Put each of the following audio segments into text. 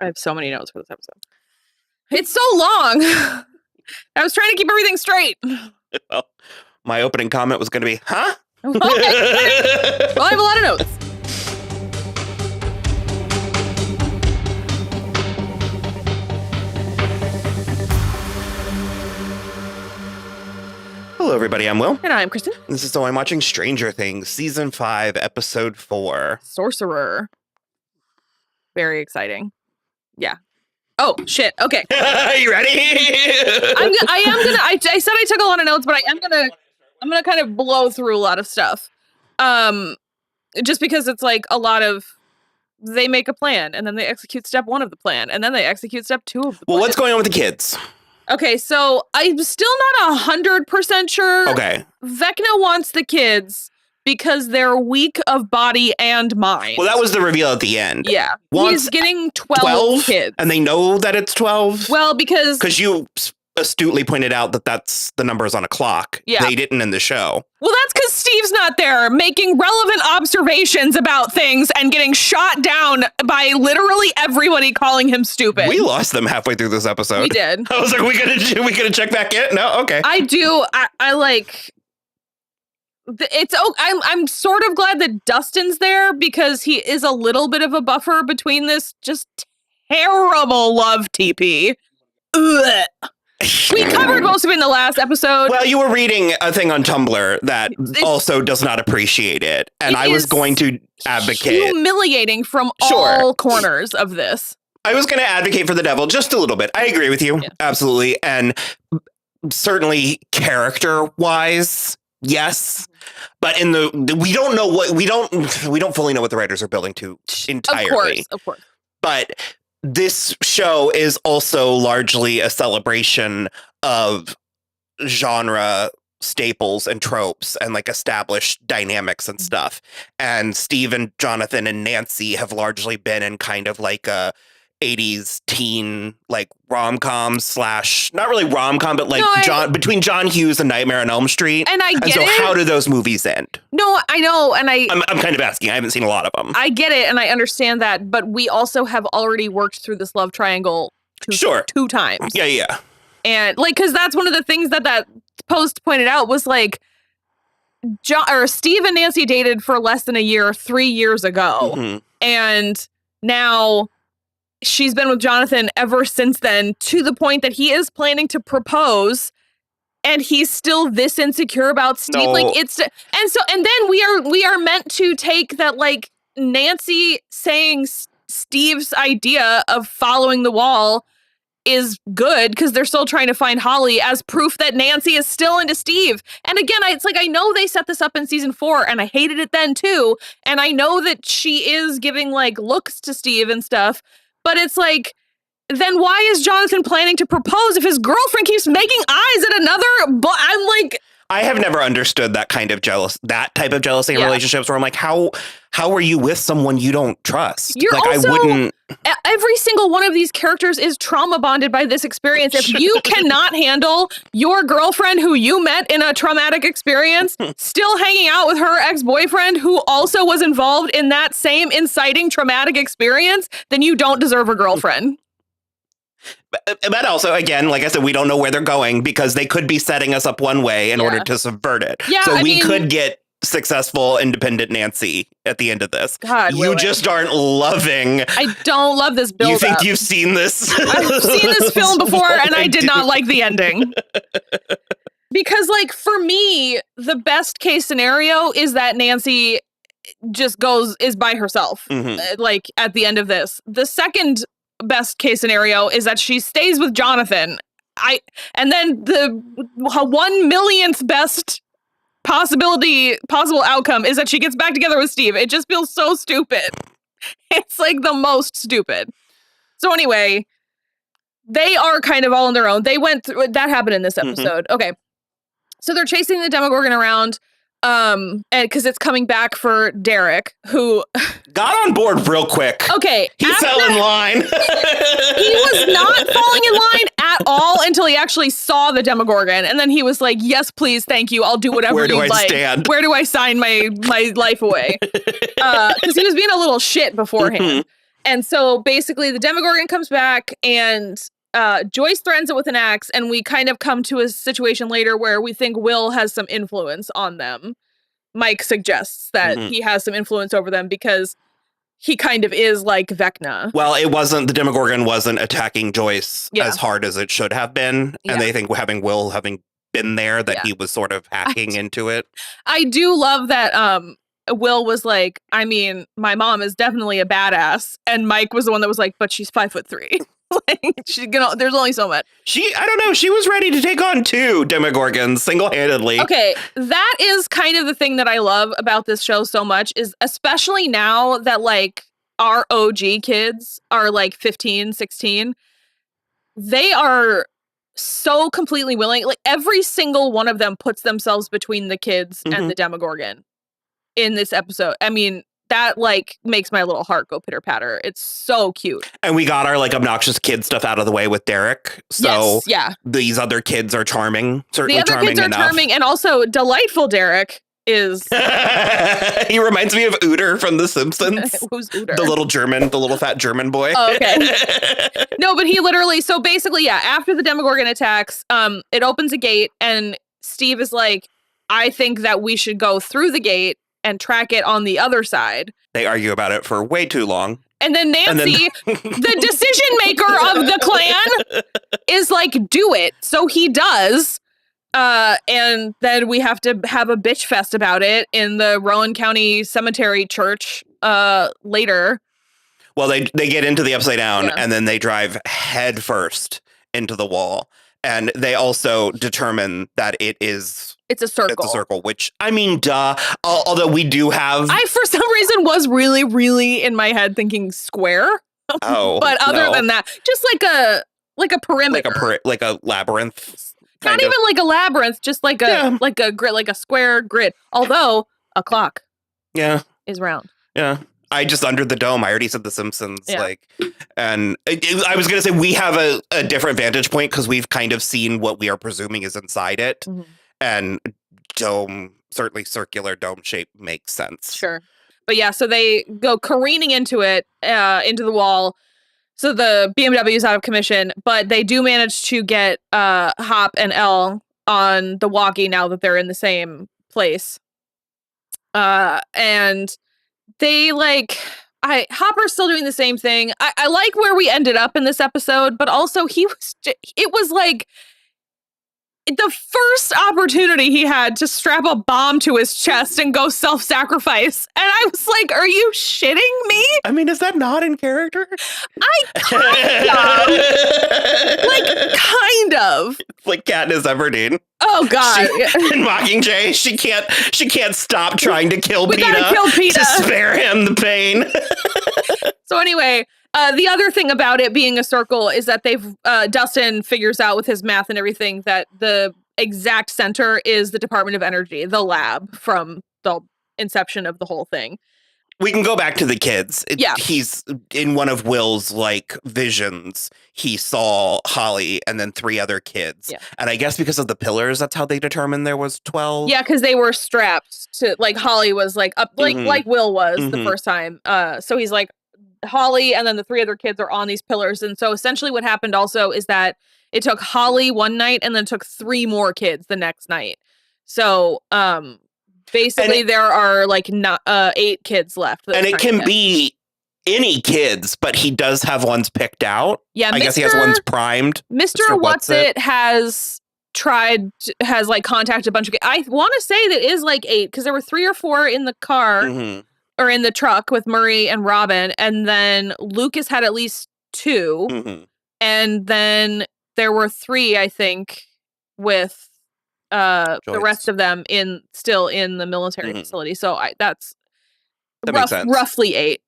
I have so many notes for this episode. It's so long. I was trying to keep everything straight. Well, my opening comment was going to be, huh? Okay. Well, I have a lot of notes. Hello, everybody. I'm Will. And I'm Kristen. This is So I'm Watching Stranger Things, Season 5, Episode 4. Sorcerer. Very exciting. Yeah. Oh, shit. Okay. Are you ready? I said I took a lot of notes, but I'm gonna kind of blow through a lot of stuff. Just because it's like a lot of, they make a plan and then they execute step 1 of the plan and then they execute step 2 of the plan. Well, what's going on with the kids? Okay, so I'm still not 100% sure. Okay. Vecna wants the kids because they're weak of body and mind. Well, that was the reveal at the end. Yeah. Wants He's getting 12 kids. And they know that it's 12? Well, because you astutely pointed out that that's the numbers on a clock. Yeah. They didn't in the show. Well, that's because Steve's not there making relevant observations about things and getting shot down by literally everybody calling him stupid. We lost them halfway through this episode. We did. I was like, we gonna check back in? No? Okay. I do. I like... I'm sort of glad that Dustin's there because he is a little bit of a buffer between this just terrible love TP. Ugh. We covered most of it in the last episode. Well, you were reading a thing on Tumblr that also does not appreciate it. And I was going to advocate. Humiliating from all corners of this. I was going to advocate for the devil just a little bit. I agree with you. Yeah. Absolutely. And certainly character-wise, yes. But we don't know what we don't fully know what the writers are building to entirely. Of course. But this show is also largely a celebration of genre staples and tropes and like established dynamics and stuff. And Steve and Jonathan and Nancy have largely been in kind of like a 80s teen like rom-com / not really rom-com, but like between John Hughes and Nightmare on Elm Street. And I get it. So how do those movies end? No, I know. And I'm kind of asking. I haven't seen a lot of them. I get it. And I understand that. But we also have already worked through this love triangle two times. Yeah. And like, because that's one of the things that post pointed out was like, Steve and Nancy dated for less than a year 3 years ago. Mm-hmm. And now she's been with Jonathan ever since then, to the point that he is planning to propose, and he's still this insecure about Steve. No. Like and then we are meant to take that like Nancy saying Steve's idea of following the wall is good because they're still trying to find Holly as proof that Nancy is still into Steve. And again, it's like, I know they set this up in season 4 and I hated it then too. And I know that she is giving like looks to Steve and stuff. But it's like, then why is Jonathan planning to propose if his girlfriend keeps making eyes at another? I'm like, I have never understood that type of jealousy in relationships where I'm like, how are you with someone you don't trust? You're like, also, I wouldn't. Every single one of these characters is trauma bonded by this experience. If you cannot handle your girlfriend who you met in a traumatic experience still hanging out with her ex-boyfriend who also was involved in that same inciting traumatic experience, then you don't deserve a girlfriend. But also, again, like I said, we don't know where they're going because they could be setting us up one way in order to subvert it. Yeah, so we could get successful, independent Nancy at the end of this. God, you just aren't loving. I don't love this build. You think you've seen this? I've seen this film before, and I did not like the ending. Because, like, for me, the best case scenario is that Nancy just is by herself, like, at the end of this. The second best case scenario is that she stays with Jonathan. And then the 1,000,000th best possible outcome is that she gets back together with Steve. It just feels so stupid. It's like the most stupid. So anyway, they are kind of all on their own. They went through, that happened in this episode. Okay. So they're chasing the Demogorgon around. And because it's coming back for Derek, who got on board real quick. Okay. He fell in line. He was not falling in line at all until he actually saw the Demogorgon. And then he was like, yes, please, thank you. I'll do whatever you like. Where do I stand? Where do I sign my life away? Because he was being a little shit beforehand. And so basically the Demogorgon comes back and Joyce threatens it with an axe, and we kind of come to a situation later where we think Will has some influence on them. Mike suggests that he has some influence over them because he kind of is like Vecna. Well, the Demogorgon wasn't attacking Joyce as hard as it should have been. And they think having Will having been there, that he was sort of hacking into it. I do love that Will was like, I mean, my mom is definitely a badass. And Mike was the one that was like, but she's 5'3". Like, there's only so much. I don't know. She was ready to take on 2 Demogorgons single-handedly. Okay, that is kind of the thing that I love about this show so much, is especially now that like our OG kids are like 15, 16, they are so completely willing. Like every single one of them puts themselves between the kids and the Demogorgon in this episode. I mean, that like makes my little heart go pitter patter. It's so cute. And we got our like obnoxious kid stuff out of the way with Derek. So these other kids are charming. Certainly the other kids are charming, and also delightful. Derek is. He reminds me of Uter from The Simpsons. Who's Uter? The little fat German boy. Oh, okay. No, but he literally. So basically, after the Demogorgon attacks, it opens a gate, and Steve is like, I think that we should go through the gate and track it on the other side. They argue about it for way too long. And then Nancy, the decision maker of the clan, is like, do it. So he does. And then we have to have a bitch fest about it in the Rowan County Cemetery Church later. Well, they get into the Upside Down and then they drive head first into the wall. And they also determine that it's a circle. It's a circle, which, I mean, duh. Although we do have... I, for some reason, was really, really in my head thinking square. Oh, but other than that, just like a perimeter. Like a labyrinth. Not even like a labyrinth, just like a grid, like a square grid. Although a clock is round. Yeah. I just under the dome. I already said The Simpsons. And I was going to say we have a different vantage point because we've kind of seen what we are presuming is inside it. And dome, certainly circular dome shape makes sense. Sure. But yeah, so they go careening into it, into the wall. So the BMW is out of commission, but they do manage to get Hop and Elle on the walkie now that they're in the same place. And they Hopper's still doing the same thing. I like where we ended up in this episode, but also it was like the first opportunity he had to strap a bomb to his chest and go self-sacrifice. And I was like, are you shitting me? I mean, is that not in character? Kind of. It's like Katniss Everdeen. Oh God! In Mockingjay, she can't stop trying to kill Peeta. Gotta kill Peeta to spare him the pain. So anyway, the other thing about it being a circle is that Dustin figures out with his math and everything that the exact center is the Department of Energy, the lab from the inception of the whole thing. We can go back to the kids. He's in one of Will's visions. He saw Holly and then 3 other kids. Yeah. And I guess because of the pillars, that's how they determined there was 12. Yeah, because they were strapped to Holly was up like Will was the first time. So he's like Holly and then the 3 other kids are on these pillars. And so essentially what happened also is that it took Holly one night and then took 3 more kids the next night. So basically, there are 8 kids left. And it can be any kids, but he does have ones picked out. Yeah, I guess he has ones primed. Mr. Whatsit has contacted a bunch of kids. I want to say that is 8 because there were 3 or 4 in the car or in the truck with Murray and Robin. And then Lucas had at least 2. And then there were 3, I think, with the rest of them still in the military facility. So that's roughly 8.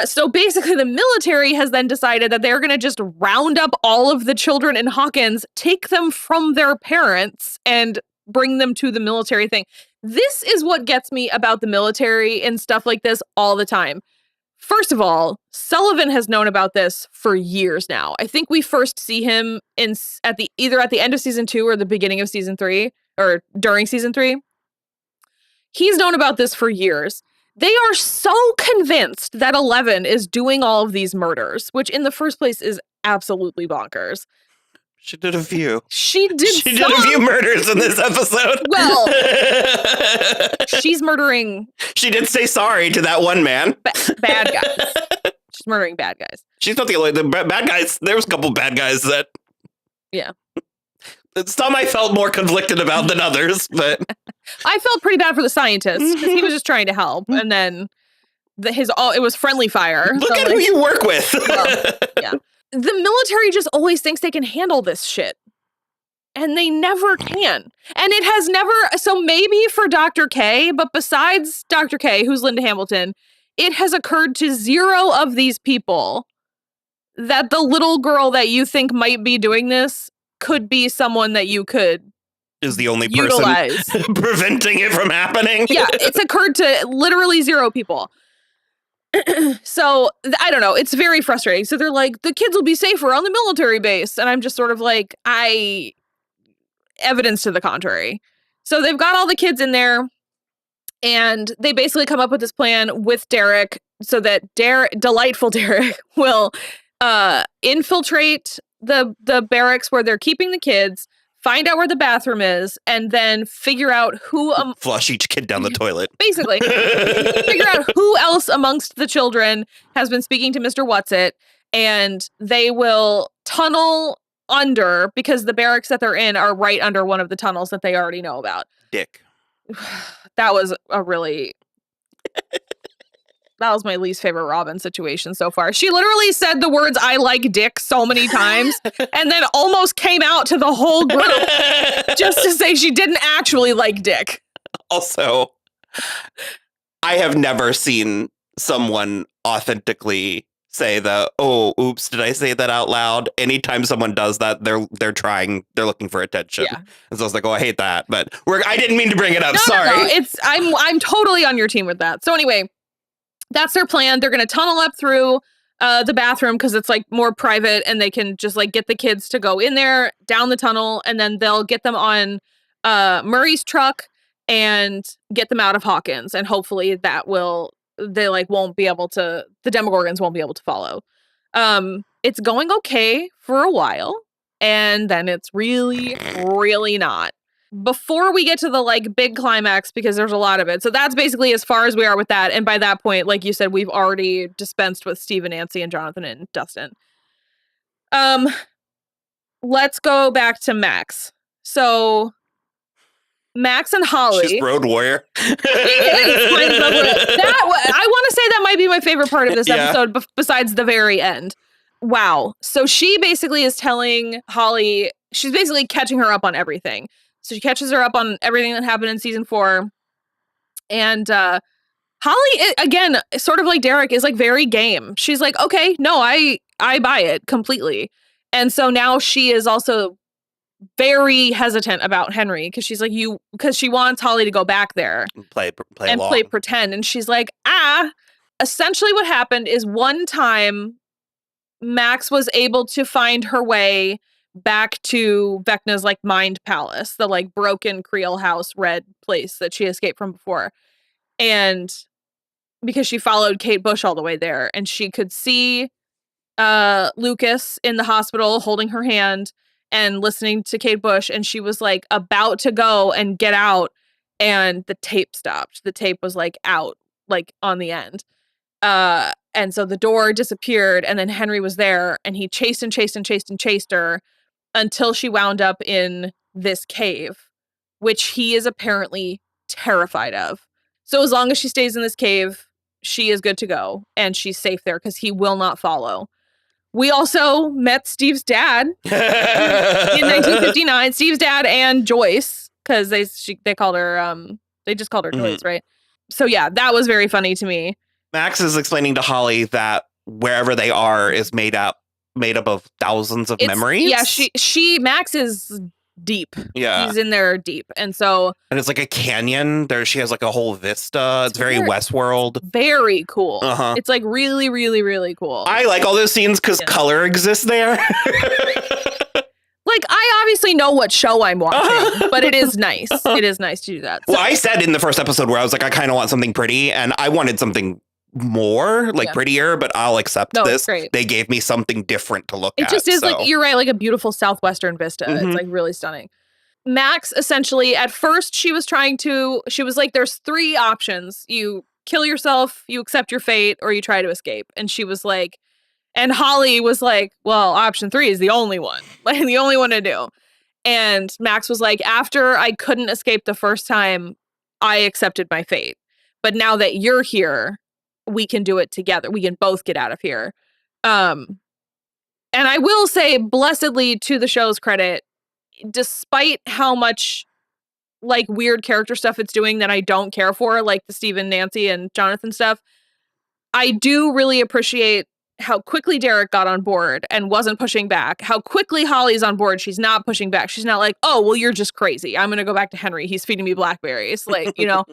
So basically the military has then decided that they're going to just round up all of the children in Hawkins, take them from their parents and bring them to the military thing. This is what gets me about the military and stuff like this all the time. First of all, Sullivan has known about this for years now. I think we first see him either at the end of season 2 or the beginning of season 3 or during season 3. He's known about this for years. They are so convinced that 11 is doing all of these murders, which in the first place is absolutely bonkers. She did a few. She did a few murders in this episode. Well, she's murdering... She did say sorry to that one man. Bad guys. She's murdering bad guys. She's not the only... The bad guys... There was a couple bad guys that... Yeah. Some I felt more conflicted about than others, but... I felt pretty bad for the scientist, because he was just trying to help, and then it was friendly fire. Look at who you work with. Well, yeah. The military just always thinks they can handle this shit. And they never can. And it has never... So maybe for Dr. K, but besides Dr. K, who's Linda Hamilton, it has occurred to zero of these people that the little girl that you think might be doing this could be someone that you could is the only utilize. Person preventing it from happening. Yeah, it's occurred to literally zero people. So, I don't know. It's very frustrating. So they're like, the kids will be safer on the military base. And I'm just sort of like, evidence to the contrary. So they've got all the kids in there. And they basically come up with this plan with Derek so that delightful Derek will infiltrate the barracks where they're keeping the kids, find out where the bathroom is, and then figure out who... flush each kid down the toilet. Basically. Figure out who else amongst the children has been speaking to Mr. Whatsit, and they will tunnel under, because the barracks that they're in are right under one of the tunnels that they already know about. Dick. That was a really... That was my least favorite Robin situation so far. She literally said the words, "I like dick," so many times, and then almost came out to the whole group just to say she didn't actually like dick. Also, I have never seen someone authentically say "oh, oops, did I say that out loud?" Anytime someone does that, they're looking for attention. Yeah. And so I was like, "Oh, I hate that," but I didn't mean to bring it up. Sorry. No. I'm totally on your team with that. So anyway, that's their plan. They're going to tunnel up through the bathroom because it's like more private, and they can just like get the kids to go in there down the tunnel, and then they'll get them on Murray's truck and get them out of Hawkins. And hopefully the Demogorgons won't be able to follow. It's going okay for a while, and then it's really, really not. Before we get to the like big climax, because there's a lot of it. So that's basically as far as we are with that. And by that point, like you said, we've already dispensed with Steve and Nancy and Jonathan and Dustin. Let's go back to Max. So Max and Holly. She's Road Warrior. I want to say that might be my favorite part of this episode, besides the very end. Wow. So she basically is telling Holly, she's basically catching her up on everything. So she catches her up on everything that happened in season 4. And Holly, again, sort of like Derek, is like very game. She's like, okay, no, I buy it completely. And so now she is also very hesitant about Henry, because she's like, because she wants Holly to go back there play pretend. And she's like, essentially what happened is one time Max was able to find her way back to Vecna's like mind palace, the like broken Creole house red place that she escaped from before. And because she followed Kate Bush all the way there, and she could see Lucas in the hospital holding her hand and listening to Kate Bush, and she was like about to go and get out, and the tape stopped. The tape was like out, like on the end. And so the door disappeared, and then Henry was there, and he chased her until she wound up in this cave, which he is apparently terrified of. So as long as she stays in this cave, she is good to go, and she's safe there because he will not follow. We also met Steve's dad in 1959. Steve's dad and Joyce, because they called her they just called her Joyce, right? So yeah, that was very funny to me. Max is explaining to Holly that wherever they are is made up of thousands of memories. Yeah, Max is deep. Yeah. He's in there deep. And it's like a canyon. She has like a whole vista. It's very Westworld. Very cool. Uh-huh. It's like really, really, really cool. I like all those scenes because color exists there. Like, I obviously know what show I'm watching, but it is nice. It is nice to do that. Well, I said in the first episode where I was like, I kind of want something pretty, and I wanted something more, like prettier, but I'll accept this. Great. They gave me something different to look at. It just is like, you're right, like a beautiful southwestern vista. It's like really stunning. Max, essentially, at first she was like, there's 3 options. You kill yourself, you accept your fate, or you try to escape. And she was like, and Holly was like, well, option 3 is the only one, like the only one to do. And Max was like, after I couldn't escape the first time, I accepted my fate. But now that you're here, we can do it together. We can both get out of here. And I will say, blessedly, to the show's credit, despite how much like weird character stuff it's doing that I don't care for, like the Stephen, Nancy, and Jonathan stuff, I do really appreciate how quickly Derek got on board and wasn't pushing back. How quickly Holly's on board. She's not pushing back. She's not like, oh, well, you're just crazy. I'm going to go back to Henry. He's feeding me blackberries. Like, you know,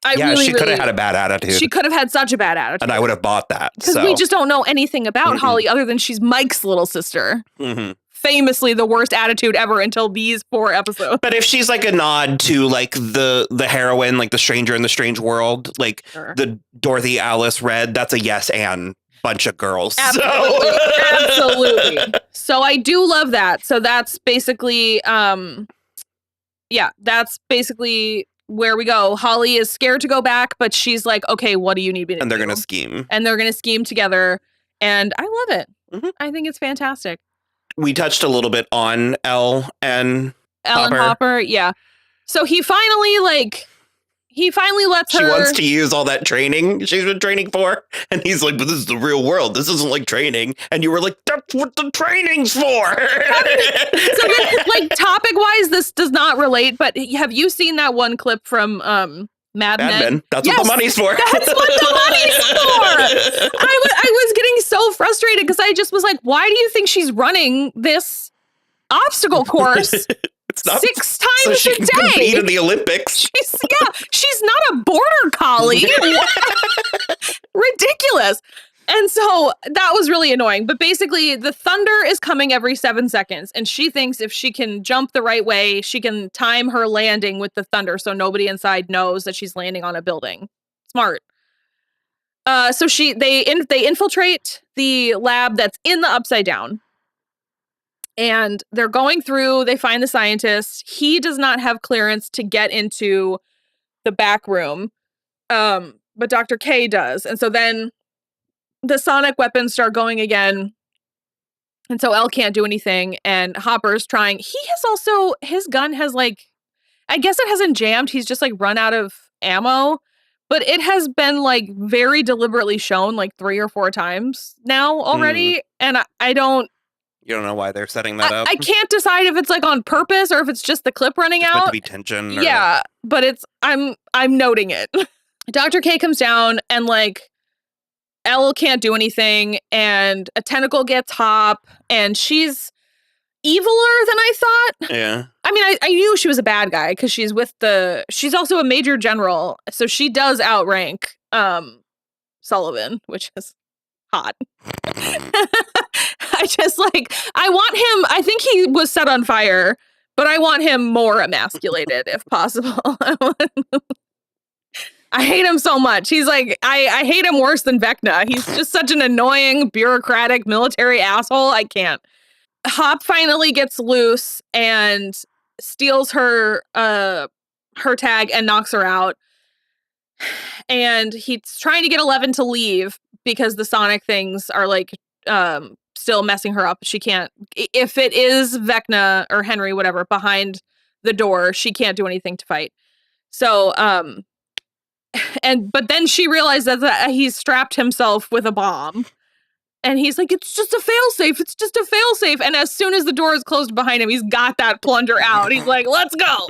she could have had a bad attitude. She could have had such a bad attitude. And I would have bought that. Because we just don't know anything about Holly other than she's Mike's little sister. Famously the worst attitude ever until these 4 episodes. But if she's like a nod to like the heroine, like the stranger in the strange world, like the Dorothy Alice Red, that's a yes and bunch of girls. Absolutely. Absolutely. So I do love that. So that's basically that's basically where we go. Holly is scared to go back, but she's like, okay, what do you need me to do? And they're going to scheme. And they're going to scheme together. And I love it. I think it's fantastic. We touched a little bit on Elle and Hopper. Yeah. So he finally lets her. She wants to use all that training she's been training for. And he's like, but this is the real world. This isn't like training. And you were like, that's what the training's for. So like topic wise, this does not relate, but have you seen that one clip from Mad Men? That's what the money's for. That's what the money's for. I was getting so frustrated because I just was like, why do you think she's running this obstacle course? It's not 6 times so she a can day. Compete in the Olympics. She's not a border collie. Ridiculous. And so that was really annoying. But basically, the thunder is coming every 7 seconds. And she thinks if she can jump the right way, she can time her landing with the thunder so nobody inside knows that she's landing on a building. Smart. So they infiltrate the lab that's in the Upside Down. And they're going through, they find the scientist. He does not have clearance to get into the back room. But Dr. K does. And so then the sonic weapons start going again. And so Elle can't do anything. And Hopper's trying. His gun has like, I guess it hasn't jammed. He's just like run out of ammo. But it has been like very deliberately shown like 3 or 4 times now already. And I don't. You don't know why they're setting that up? I can't decide if it's like on purpose or if it's just the clip running out. Meant to be tension. Yeah, but I'm noting it. Dr. K comes down and like Elle can't do anything and a tentacle gets Hop and she's eviler than I thought. Yeah. I mean, I knew she was a bad guy because she's also a major general. So she does outrank Sullivan, which is hot. I think he was set on fire, but I want him more emasculated if possible. I hate him so much. He's like, I hate him worse than Vecna. He's just such an annoying, bureaucratic, military asshole. I can't. Hop finally gets loose and steals her tag and knocks her out. And he's trying to get 11 to leave because the sonic things are like still messing her up. She can't, if it is Vecna or Henry, whatever, behind the door, she can't do anything to fight. So, but then she realizes that he's strapped himself with a bomb. And he's like, it's just a failsafe. It's just a failsafe. And as soon as the door is closed behind him, he's got that plunger out. He's like, let's go.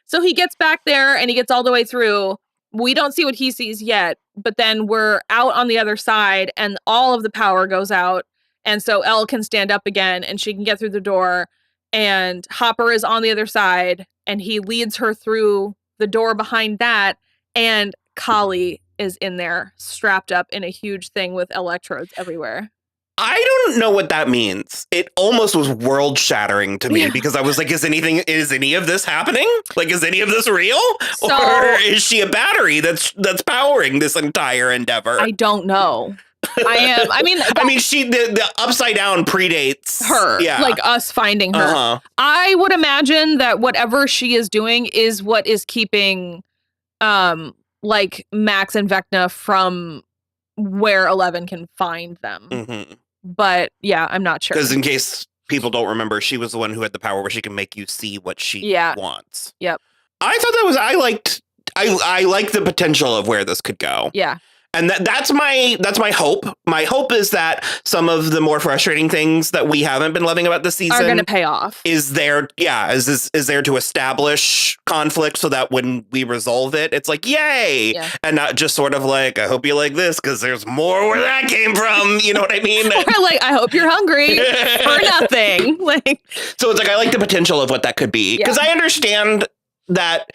So he gets back there and he gets all the way through. We don't see what he sees yet, but then we're out on the other side and all of the power goes out. And so Elle can stand up again and she can get through the door. And Hopper is on the other side and he leads her through the door behind that. And Kali is in there strapped up in a huge thing with electrodes everywhere. I don't know what that means. It almost was world shattering to me because I was like, is any of this happening? Like, is any of this real? Or is she a battery that's powering this entire endeavor? I don't know. I mean, the upside down predates her, like us finding her. I would imagine that whatever she is doing is what is keeping, like Max and Vecna from where 11 can find them. Mm-hmm. But yeah, I'm not sure. Because in case people don't remember, she was the one who had the power where she can make you see what she wants. Yep. I thought I liked the potential of where this could go. Yeah. And that's my hope. My hope is that some of the more frustrating things that we haven't been loving about this season are going to pay off. Is there to establish conflict so that when we resolve it, it's like, yay. Yeah. And not just sort of like, I hope you like this because there's more where that came from. You know what I mean? Or like, I hope you're hungry for nothing. So it's like, I like the potential of what that could be. Because I understand that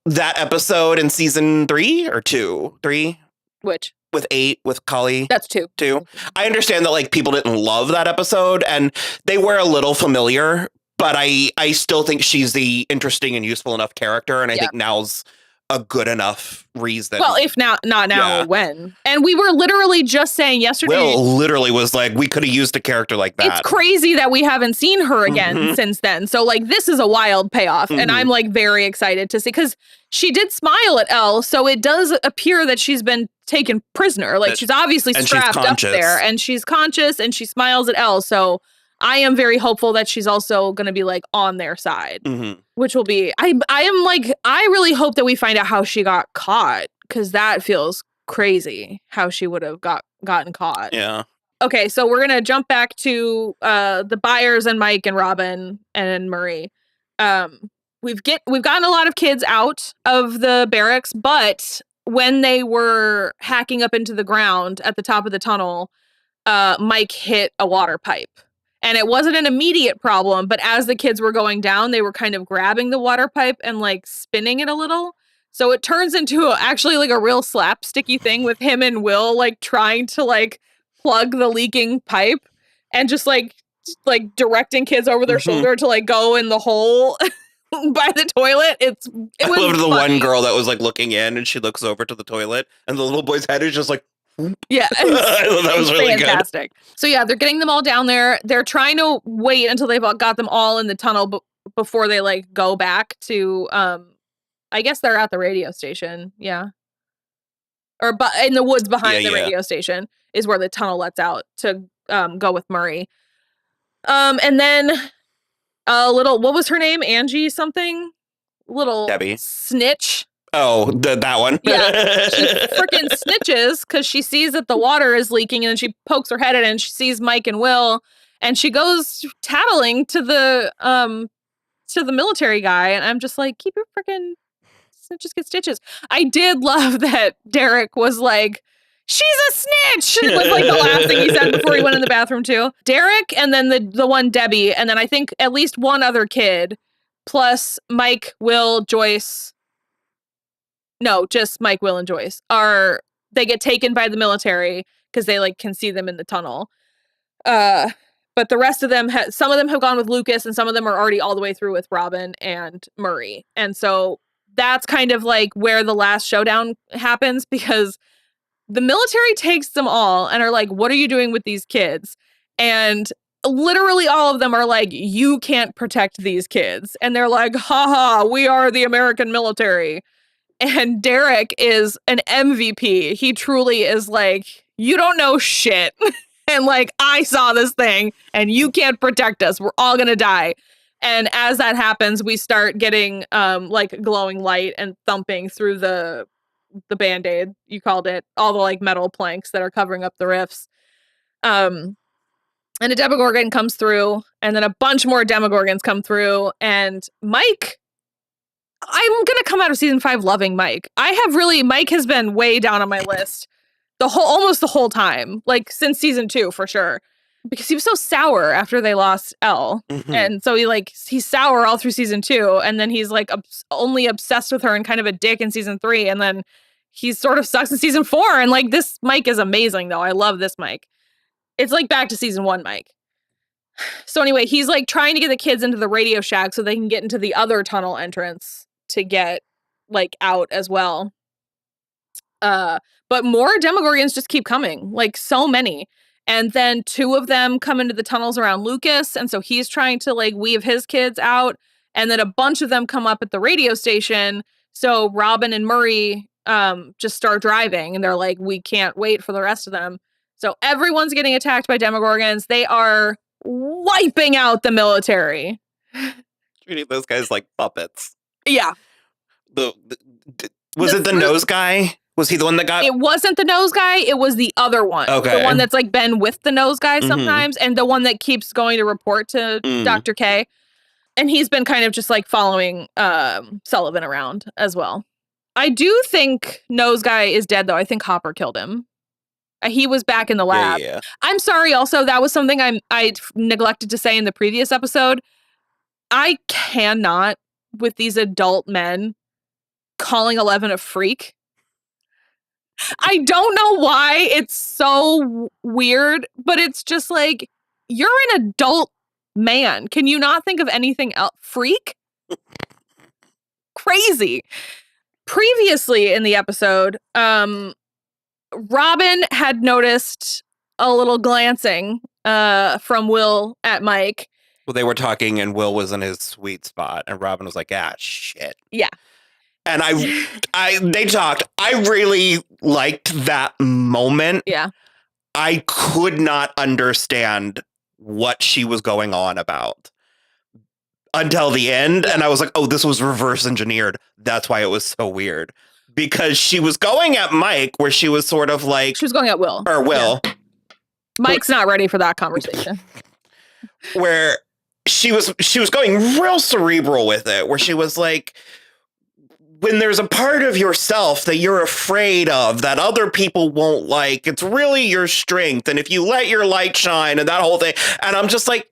episode in season 3 or 3. Which? With 8, with Kali. That's 2. I understand that like people didn't love that episode and they were a little familiar, but I still think she's the interesting and useful enough character. And I think now's a good enough reason. Well, if not now, when? And we were literally just saying yesterday. Will literally was like, we could have used a character like that. It's crazy that we haven't seen her again since then. So like, this is a wild payoff. And I'm like very excited to see, because she did smile at Elle. So it does appear that she's been taken prisoner. Like she's obviously strapped up there and she's conscious and she smiles at Elle. So I am very hopeful that she's also going to be like on their side, which will be, I am like, I really hope that we find out how she got caught, because that feels crazy how she would have gotten caught. Yeah. Okay. So we're going to jump back to the Byers and Mike and Robin and Murray. We've gotten a lot of kids out of the barracks, but when they were hacking up into the ground at the top of the tunnel, Mike hit a water pipe. And it wasn't an immediate problem, but as the kids were going down, they were kind of grabbing the water pipe and like spinning it a little. So it turns into actually like a real slapsticky thing with him and Will like trying to like plug the leaking pipe and just like directing kids over their shoulder to like go in the hole by the toilet. I loved the one girl that was like looking in and she looks over to the toilet and the little boy's head is just like, yeah. That was really fantastic. Good. So yeah, they're getting them all down there. They're trying to wait until they've got them all in the tunnel before they like go back to I guess they're at the radio station. Yeah. Or in the woods behind the radio station is where the tunnel lets out to go with Murray. And then what was her name? Angie something? Little Debbie. Snitch. Oh, that one. Yeah. She freaking snitches because she sees that the water is leaking and then she pokes her head in and she sees Mike and Will and she goes tattling to the military guy. And I'm just like, keep your freaking snitches get stitches. I did love that Derek was like, she's a snitch. It was like the last thing he said before he went in the bathroom too. Derek and then the one Debbie and then I think at least one other kid plus Mike, Will, Joyce. No, just Mike, Will, and Joyce they get taken by the military because they like can see them in the tunnel. But the rest of them, some of them have gone with Lucas and some of them are already all the way through with Robin and Murray. And so that's kind of like where the last showdown happens because the military takes them all and are like, what are you doing with these kids? And literally all of them are like, you can't protect these kids. And they're like, haha, we are the American military. And Derek is an MVP. He truly is like, you don't know shit. And like, I saw this thing and you can't protect us. We're all going to die. And as that happens, we start getting like glowing light and thumping through the Band-Aid, you called it, all the like metal planks that are covering up the rifts. And a Demogorgon comes through and then a bunch more Demogorgons come through and Mike, I'm going to come out of season 5 loving Mike. Mike has been way down on my list almost the whole time, like since season 2 for sure, because he was so sour after they lost Elle. And so he's sour all through season 2. And then he's like only obsessed with her and kind of a dick in season 3. And then he sort of sucks in season 4. And like this Mike is amazing though. I love this Mike. It's like back to season 1, Mike. So anyway, he's like trying to get the kids into the Radio Shack so they can get into the other tunnel entrance to get like out as well. But more Demogorgons just keep coming, like so many. And then 2 of them come into the tunnels around Lucas, and so he's trying to like weave his kids out. And then a bunch of them come up at the radio station. So Robin and Murray just start driving, and they're like, we can't wait for the rest of them. So everyone's getting attacked by Demogorgons. They are wiping out the military. Treating those guys like puppets. Yeah. Was it the nose guy? Was he the one that got... It wasn't the nose guy. It was the other one. Okay. The one that's like been with the nose guy sometimes, and the one that keeps going to report to Dr. K. And he's been kind of just like following Sullivan around as well. I do think nose guy is dead, though. I think Hopper killed him. He was back in the lab. Yeah. I'm sorry, also, that was something I neglected to say in the previous episode. I cannot, with these adult men, calling 11 a freak. I don't know why it's so weird, but it's just like, you're an adult man. Can you not think of anything else? Freak? Crazy. Previously in the episode, Robin had noticed a little glancing from Will at Mike. Well, they were talking and Will was in his sweet spot and Robin was like, shit. Yeah. And they talked. I really liked that moment. Yeah. I could not understand what she was going on about until the end. And I was like, oh, this was reverse engineered. That's why it was so weird. Because she was going at Mike where she was sort of like... She was going at Will. Or Will. Yeah. Mike's not ready for that conversation. Where she was going real cerebral with it. Where she was like... When there's a part of yourself that you're afraid of, that other people won't like, it's really your strength. And if you let your light shine and that whole thing. And I'm just like,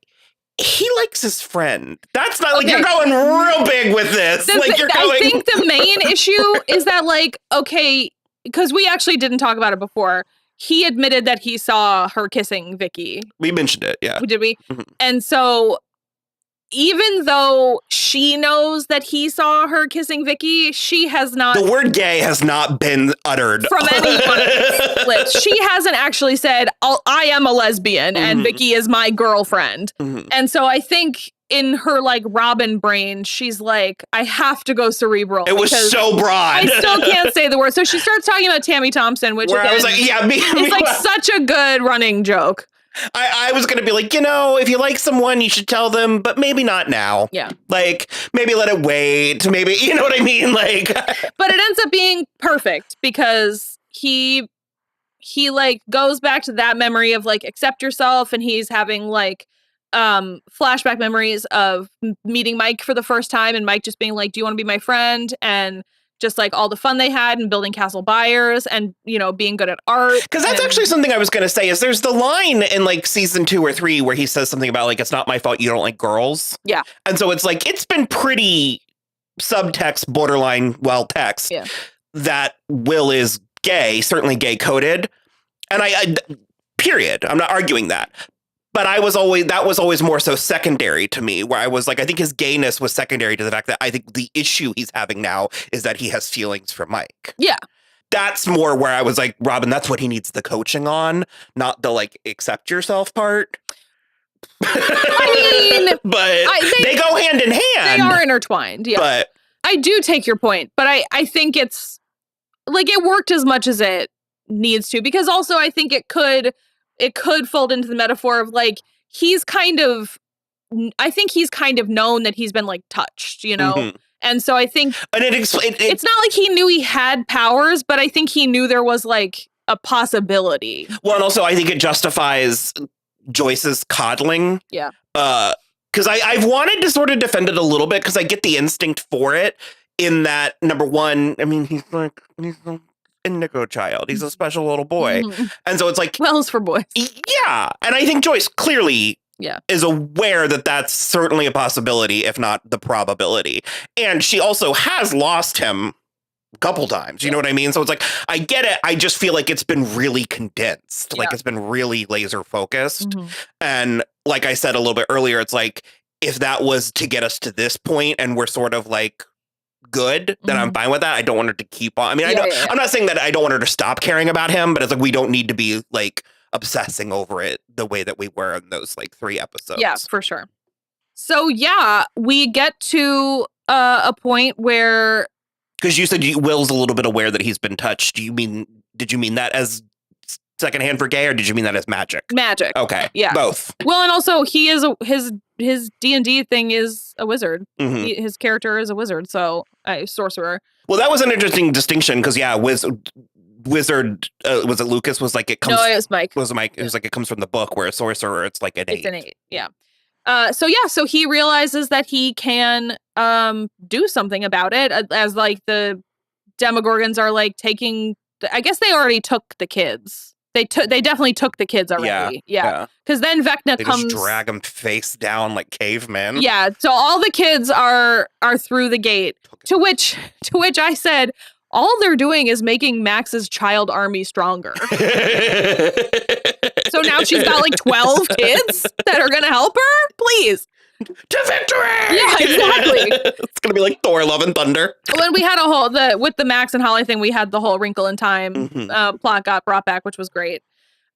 he likes his friend. That's not like you're going real big with this. I think the main issue is that like, okay, because we actually didn't talk about it before. He admitted that he saw her kissing Vicky. We mentioned it. Yeah. Did we? Mm-hmm. And so even though she knows that he saw her kissing Vicky, she has not... The word gay has not been uttered. From anyone's lips. She hasn't actually said, I am a lesbian and Vicky is my girlfriend. And so I think in her like Robin brain, she's like, I have to go cerebral. It was so broad. I still can't say the word. So she starts talking about Tammy Thompson, which again, I was like, it's like such a good running joke. I was going to be like, if you like someone, you should tell them, but maybe not now. Yeah. Like, maybe let it wait. Maybe, you know what I mean? Like, but it ends up being perfect because he like goes back to that memory of like, accept yourself. And he's having like flashback memories of meeting Mike for the first time. And Mike just being like, do you want to be my friend? And just like all the fun they had and building Castle Byers and, being good at art. Because that's actually something I was going to say is there's the line in like season 2 or 3 where he says something about like, it's not my fault you don't like girls. Yeah. And so it's like, it's been pretty subtext, borderline, text that Will is gay, certainly gay coded. And I period. I'm not arguing that. But that was always more so secondary to me, where I was like, I think his gayness was secondary to the fact that I think the issue he's having now is that he has feelings for Mike. Yeah. That's more where I was like, Robin, that's what he needs the coaching on, not the like accept yourself part. I mean, but they go hand in hand. They are intertwined. Yeah. But I do take your point, but I think it's like it worked as much as it needs to, because also I think it could fold into the metaphor of like, I think he's kind of known that he's been like touched, And so I think and it's not like he knew he had powers, but I think he knew there was like a possibility. Well, and also I think it justifies Joyce's coddling. Yeah. Because I've wanted to sort of defend it a little bit because I get the instinct for it in that, number one, I mean, he's a indigo child. He's a special little boy. And so it's like... Wells for boys. Yeah. And I think Joyce clearly is aware that that's certainly a possibility, if not the probability. And she also has lost him couple times. You know what I mean? So it's like, I get it. I just feel like it's been really condensed. Like it's been really laser focused. And like I said a little bit earlier, it's like, if that was to get us to this point and we're sort of like good, then I'm fine with that. I don't want her to keep on. I mean, I'm not saying that I don't want her to stop caring about him, but it's like, we don't need to be like obsessing over it the way that we were in those like 3 episodes. Yeah, for sure. So yeah, we get to a point where, because you said Will's a little bit aware that he's been touched. Did you mean that as secondhand for gay, or did you mean that as magic? Magic. Okay. Yeah. Both. Well, and also he is his D&D thing is a wizard. His character is a wizard, so a sorcerer. Well, that was an interesting distinction because wizard. Was it Lucas? Was like it comes. No, it was Mike. Was Mike? It was like it comes from the book, where a sorcerer, it's like an 8. It's an 8. Yeah. So he realizes that he can do something about it, as like the Demogorgons are like taking. I guess they already took the kids. They definitely took the kids already. Yeah. Because then Vecna comes. Just drag them face down like cavemen. Yeah. So all the kids are through the gate. To which I said, all they're doing is making Max's child army stronger. So now she's got like 12 kids that are going to help her? Please. To victory! Yeah, exactly. It's going to be like Thor, Love and Thunder. When we had with the Max and Holly thing, we had the whole Wrinkle in Time plot got brought back, which was great.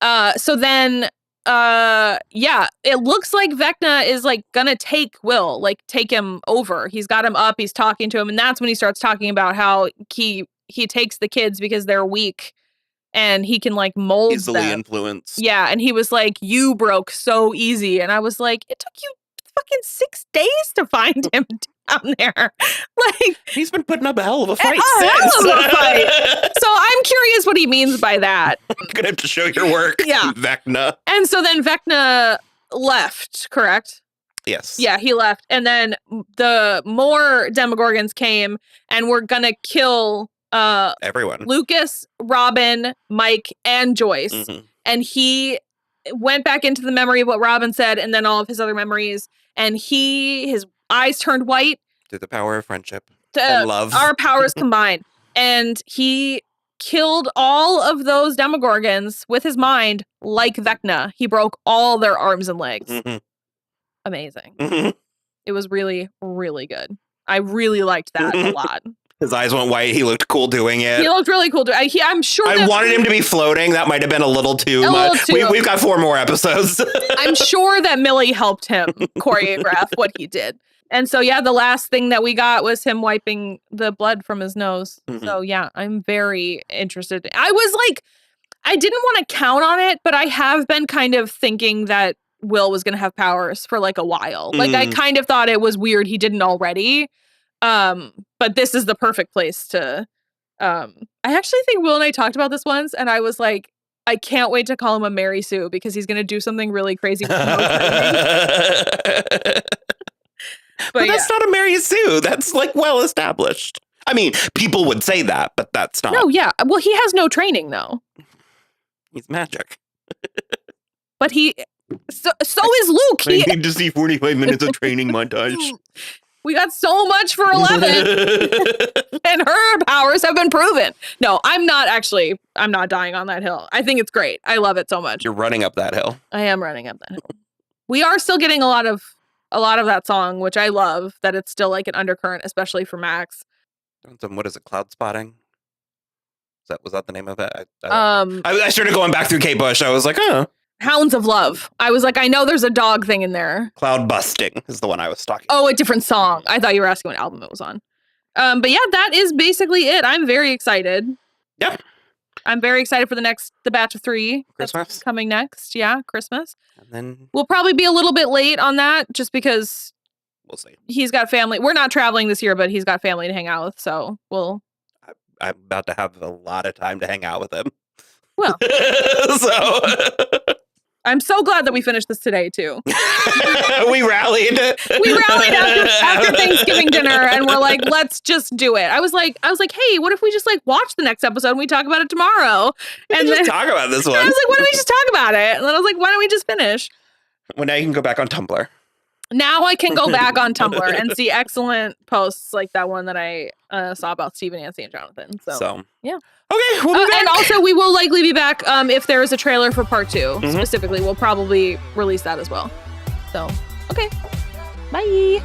So then, it looks like Vecna is like going to take Will, like take him over. He's got him up, he's talking to him, and that's when he starts talking about how he takes the kids because they're weak and he can like mold easily them. Influenced. Yeah, and he was like, you broke so easy. And I was like, it took you fucking 6 days to find him down there. Like, he's been putting up a hell of a fight since. Hell of a fight. So I'm curious what he means by that. You're gonna have to show your work. Yeah. Vecna. And so then Vecna left, correct? Yes. Yeah, he left. And then the more Demogorgons came and were gonna kill everyone. Lucas, Robin, Mike, and Joyce. And he went back into the memory of what Robin said and then all of his other memories. And his eyes turned white. Through the power of friendship and love. Our powers combined. And he killed all of those Demogorgons with his mind like Vecna. He broke all their arms and legs. Amazing. It was really, really good. I really liked that a lot. His eyes went white. He looked cool doing it. He looked really cool. I'm sure I wanted him to be floating. That might have been a little too much. We've got 4 more episodes. I'm sure that Millie helped him choreograph what he did. And so, the last thing that we got was him wiping the blood from his nose. So, I'm very interested. I was like, I didn't want to count on it, but I have been kind of thinking that Will was going to have powers for like a while. Like, I kind of thought it was weird he didn't already. But this is the perfect place to, I actually think Will and I talked about this once, and I was like, I can't wait to call him a Mary Sue because he's going to do something really crazy. But that's not a Mary Sue. That's like well established. I mean, people would say that, but that's not. No, yeah. Well, he has no training though. He's magic. But so is Luke. I need to see 45 minutes of training montage. We got so much for 11 and her powers have been proven. No, I'm not dying on that hill. I think it's great. I love it so much. You're running up that hill. I am running up that hill. We are still getting a lot of that song, which I love, that it's still like an undercurrent, especially for Max. What is it? Cloud spotting? Was that the name of it? I started going back through Kate Bush. I was like, oh. Hounds of Love. I was like, I know there's a dog thing in there. Cloud Busting is the one I was talking about. Oh, a different song. I thought you were asking what album it was on. But yeah, that is basically it. I'm very excited. Yep. I'm very excited for the batch of 3. Christmas. That's coming next. Yeah, Christmas. And then we'll probably be a little bit late on that just because we'll see. He's got family. We're not traveling this year, but he's got family to hang out with. So I'm about to have a lot of time to hang out with him. Well, so I'm so glad that we finished this today too. We rallied. After Thanksgiving dinner, and we're like, let's just do it. I was like, hey, what if we just like watch the next episode and we talk about it tomorrow? And then talk about this one. I was like, why don't we just talk about it? And then I was like, why don't we just finish? Well, now you can go back on Tumblr. Now I can go back on Tumblr and see excellent posts like that one that I saw about Steve and Nancy and Jonathan. So yeah. Okay, we'll be back. And also, we will likely be back if there is a trailer for part 2. Specifically, we'll probably release that as well. So, okay. Bye.